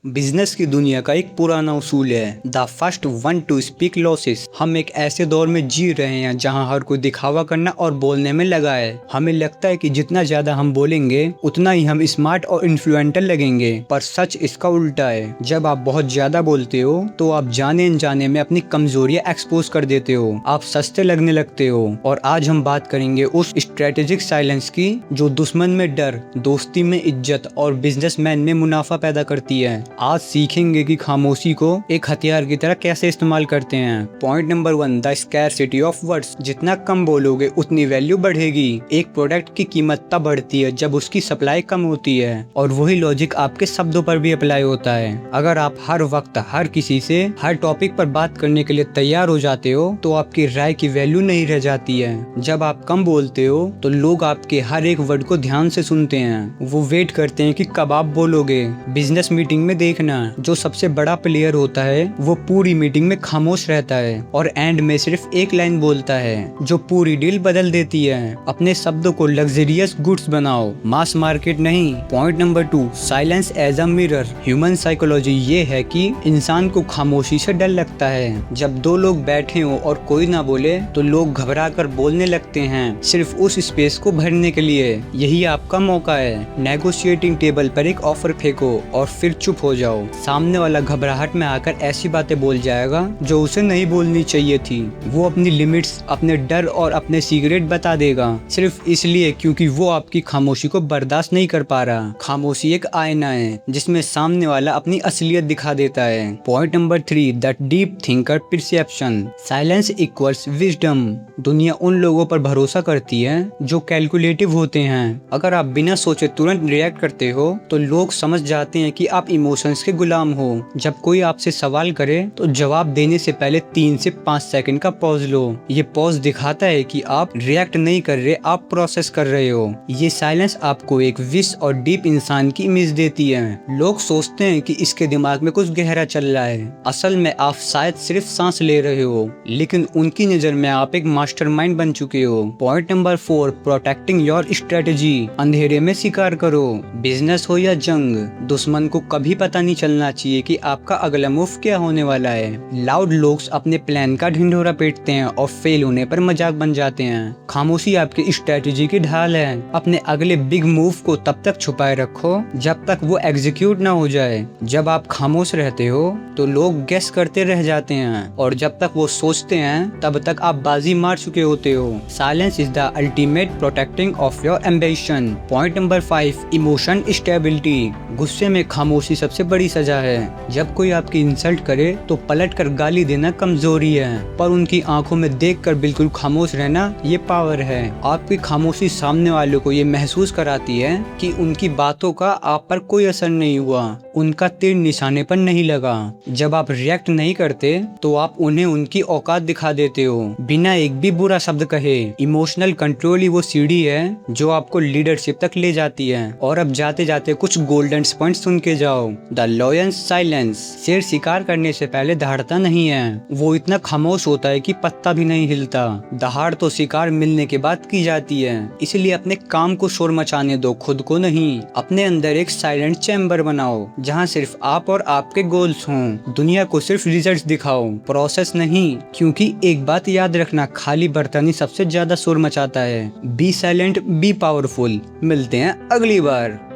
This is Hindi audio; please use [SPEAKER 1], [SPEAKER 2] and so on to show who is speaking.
[SPEAKER 1] बिजनेस की दुनिया का एक पुराना उसूल है the first one two speak losses. हम एक ऐसे दौर में जी रहे हैं जहां हर कोई दिखावा करना और बोलने में लगा है। हमें लगता है कि जितना ज्यादा हम बोलेंगे उतना ही हम स्मार्ट और इन्फ्लुएंटल लगेंगे, पर सच इसका उल्टा है। जब आप बहुत ज्यादा बोलते हो तो आप जाने अनजाने में अपनी कमजोरियां एक्सपोज कर देते हो, आप सस्ते लगने लगते हो। और आज हम बात करेंगे उस स्ट्रेटेजिक साइलेंस की जो दुश्मन में डर, दोस्ती में इज्जत और बिजनेसमैन में मुनाफा पैदा करती है। आज सीखेंगे कि खामोशी को एक हथियार की तरह कैसे इस्तेमाल करते हैं। Point number 1, the scarcity of words. जितना कम बोलोगे उतनी वैल्यू बढ़ेगी। एक प्रोडक्ट की कीमत तब बढ़ती है जब उसकी सप्लाई कम होती है, और वही लॉजिक आपके शब्दों पर भी अप्लाई होता है। अगर आप हर वक्त हर किसी से हर टॉपिक पर बात करने के लिए तैयार हो जाते हो तो आपकी राय की वैल्यू नहीं रह जाती है। जब आप कम बोलते हो तो लोग आपके हर एक वर्ड को ध्यान से सुनते हैं। वो वेट करते हैं कि कब आप बोलोगे। बिजनेस मीटिंग में देखना, जो सबसे बड़ा प्लेयर होता है वो पूरी मीटिंग में खामोश रहता है और एंड में सिर्फ एक लाइन बोलता है जो पूरी डील बदल देती है। अपने शब्दों को लग्जरियस गुड्स बनाओ, मास मार्केट नहीं। Point number 2, silence as a mirror. Human psychology ये है कि इंसान को खामोशी से डर लगता है। जब दो लोग बैठे हो और कोई ना बोले तो लोग घबरा कर बोलने लगते हैं, सिर्फ उस स्पेस को भरने के लिए। यही आपका मौका है। नेगोशिएटिंग टेबल पर एक ऑफर फेंको और फिर चुप हो जाओ। सामने वाला घबराहट में आकर ऐसी बातें बोल जाएगा जो उसे नहीं बोलनी चाहिए थी। वो अपनी लिमिट्स, अपने डर और अपने सीक्रेट बता देगा, सिर्फ इसलिए क्योंकि वो आपकी खामोशी को बर्दाश्त नहीं कर पा रहा। खामोशी एक आईना है जिसमें सामने वाला अपनी असलियत दिखा देता है। Point number 3, the deep thinker perception. Silence equals wisdom. दुनिया उन लोगों पर भरोसा करती है जो कैलकुलेटिव होते हैं। अगर आप बिना सोचे तुरंत रिएक्ट करते हो तो लोग समझ जाते हैं कि आप इमोशंस के गुलाम हो। जब कोई आपसे सवाल करे तो जवाब देने से पहले 3 से 5 सेकंड का पॉज लो। ये पॉज दिखाता है कि आप रिएक्ट नहीं कर रहे, आप प्रोसेस कर रहे हो। ये साइलेंस आपको एक विश और डीप इंसान की इमेज देती है। लोग सोचते हैं कि इसके दिमाग में कुछ गहरा चल रहा है, असल में आप शायद सिर्फ सांस ले रहे हो, लेकिन उनकी नजर में आप एक मास्टरमाइंड बन चुके हो। Point number 4, protecting your strategy. अंधेरे में शिकार करो। बिजनेस हो या जंग, दुश्मन को कभी पता नहीं चलना चाहिए कि आपका अगला मूव क्या होने वाला है। लाउड लोग अपने प्लान का ढिंढोरा पीटते हैं और फेल होने पर मजाक बन जाते हैं। खामोशी आपकी स्ट्रेटेजी की ढाल है। अपने अगले बिग मूव को तब तक छुपाए रखो जब तक वो एग्जीक्यूट ना हो जाए। जब आप खामोश रहते हो तो लोग गेस करते रह जाते हैं, और जब तक वो सोचते हैं तब तक आप बाजी मार चुके होते हो। Silence is the ultimate protecting of your ambition. Point number 5, emotion stability. गुस्से में खामोशी सबसे बड़ी सजा है। जब कोई आपकी इंसल्ट करे तो पलट कर गाली देना कमजोरी है, पर उनकी आंखों में देखकर बिल्कुल खामोश रहना ये पावर है। आपकी खामोशी सामने वालों को ये महसूस कराती है कि उनकी बातों का आप पर कोई असर नहीं हुआ, उनका तीर निशाने पर नहीं लगा। जब आप रिएक्ट नहीं करते तो आप उन्हें उनकी औकात दिखा देते हो बिना एक भी बुरा शब्द कहे। इमोशनल कंट्रोल ही वो सीढ़ी है जो आपको लीडरशिप तक ले जाती है। और अब जाते जाते कुछ गोल्डन पॉइंट सुन के जाओ। The lion silence. शेर शिकार करने से पहले दहाड़ता नहीं है, वो इतना खामोश होता है कि पत्ता भी नहीं हिलता। दहाड़ तो शिकार मिलने के बाद की जाती है। इसलिए अपने काम को शोर मचाने दो, खुद को नहीं। अपने अंदर एक साइलेंट चैम्बर बनाओ जहाँ सिर्फ आप और आपके गोल्स हों। दुनिया को सिर्फ रिजल्ट्स दिखाओ, प्रोसेस नहीं। क्योंकि एक बात याद रखना, खाली बर्तन ही सबसे ज्यादा शोर मचाता है। Be silent, be powerful. मिलते हैं अगली बार।